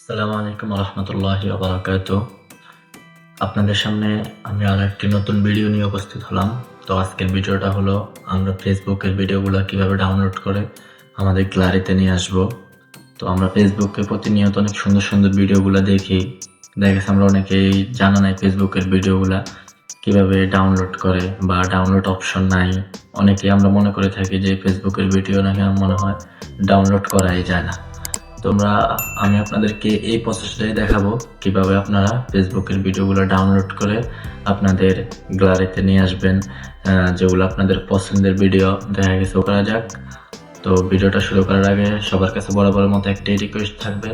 আসসালামু আলাইকুম রহমতুল্লাহি ওয়া আপনাদের সামনে আমি আর একটি নতুন ভিডিও নিয়ে উপস্থিত হলাম। তো আজকের ভিডিওটা হলো আমরা ফেসবুকের ভিডিওগুলো কিভাবে ডাউনলোড করে আমাদের গ্যালারিতে নিয়ে আসব। তো আমরা ফেসবুকে প্রতিনিয়ত অনেক সুন্দর সুন্দর ভিডিওগুলো দেখি, দেখা গেছে আমরা অনেকেই জানা নাই ফেসবুকের ভিডিওগুলা কিভাবে ডাউনলোড করে বা ডাউনলোড অপশন নাই। অনেকেই আমরা মনে করে থাকি যে ফেসবুকের ভিডিও নাকি মনে হয় ডাউনলোড করাই যায় না। তোমরা আমি আপনাদেরকে এই প্রসেসটাই দেখাবো কিভাবে আপনারা ফেসবুকের ভিডিওগুলো ডাউনলোড করে আপনাদের গ্যালারিতে নিয়ে আসবেন, যেগুলো আপনাদের পছন্দের ভিডিও। দেখা গেছে করা যাক। তো ভিডিওটা শুরু করার আগে সবার কাছে বরাবরের মতো একটাই রিকোয়েস্ট থাকবে,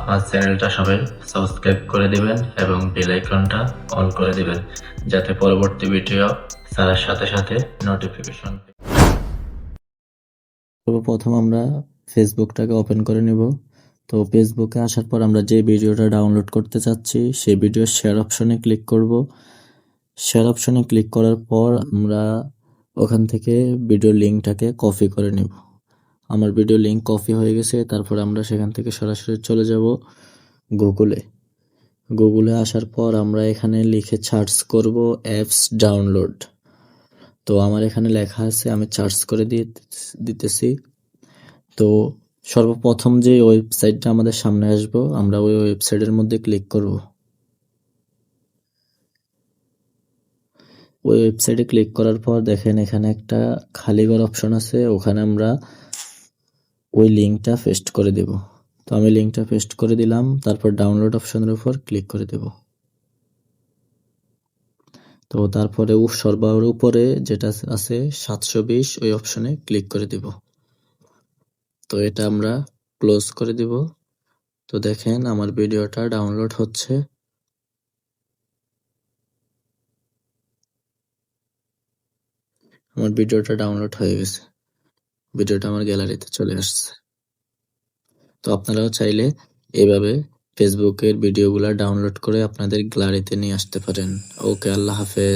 আমার চ্যানেলটা সবাই সাবস্ক্রাইব করে দিবেন এবং বেল আইকনটা অন করে দিবেন, যাতে পরবর্তী ভিডিও ছাড়ার সাথে সাথে নোটিফিকেশন। প্রথম আমরা ফেসবুকটাকে ওপেন করে নিব। তো ফেসবুকে আসার পর আমরা যে ভিডিওটা ডাউনলোড করতে চাচ্ছি সেই ভিডিওর শেয়ার অপশনে ক্লিক করব। শেয়ার অপশনে ক্লিক করার পর আমরা ওখান থেকে ভিডিও লিঙ্কটাকে কপি করে নিব। আমার ভিডিও লিঙ্ক কপি হয়ে গেছে। তারপর আমরা সেখান থেকে সরাসরি চলে যাব গুগলে। গুগলে আসার পর আমরা এখানে লিখে সার্চ করব অ্যাপস ডাউনলোড। তো আমার এখানে লেখা আছে, আমি সার্চ করে দিতেছি। তো সর্বপ্রথম যে ওয়েবসাইটটা আমাদের সামনে আসবো, আমরা ওই ওয়েবসাইটের মধ্যে ক্লিক করব। ওই ওয়েবসাইটে ক্লিক করার পর দেখেন এখানে একটা খালি ঘর অপশন আছে, ওখানে আমরা ওই লিঙ্কটা পেস্ট করে দেব। তো আমি লিঙ্কটা পেস্ট করে দিলাম, তারপর ডাউনলোড অপশনের উপর ক্লিক করে দেব। তো তারপরে সর্বার উপরে যেটা আছে 720 ওই অপশনে ক্লিক করে দেব। তো এটা আমরা ক্লোজ করে দিব। তো দেখেন আমার ভিডিওটা ডাউনলোড হচ্ছে। আমার ভিডিওটা ডাউনলোড হয়ে গেছে। ভিডিওটা আমার গ্যালারিতে চলে আসছে। তো আপনারাও চাইলে এভাবে ফেসবুকের ভিডিওগুলা ডাউনলোড করে আপনাদের গ্যালারিতে নিয়ে আসতে পারেন। ওকে, আল্লাহ হাফেজ।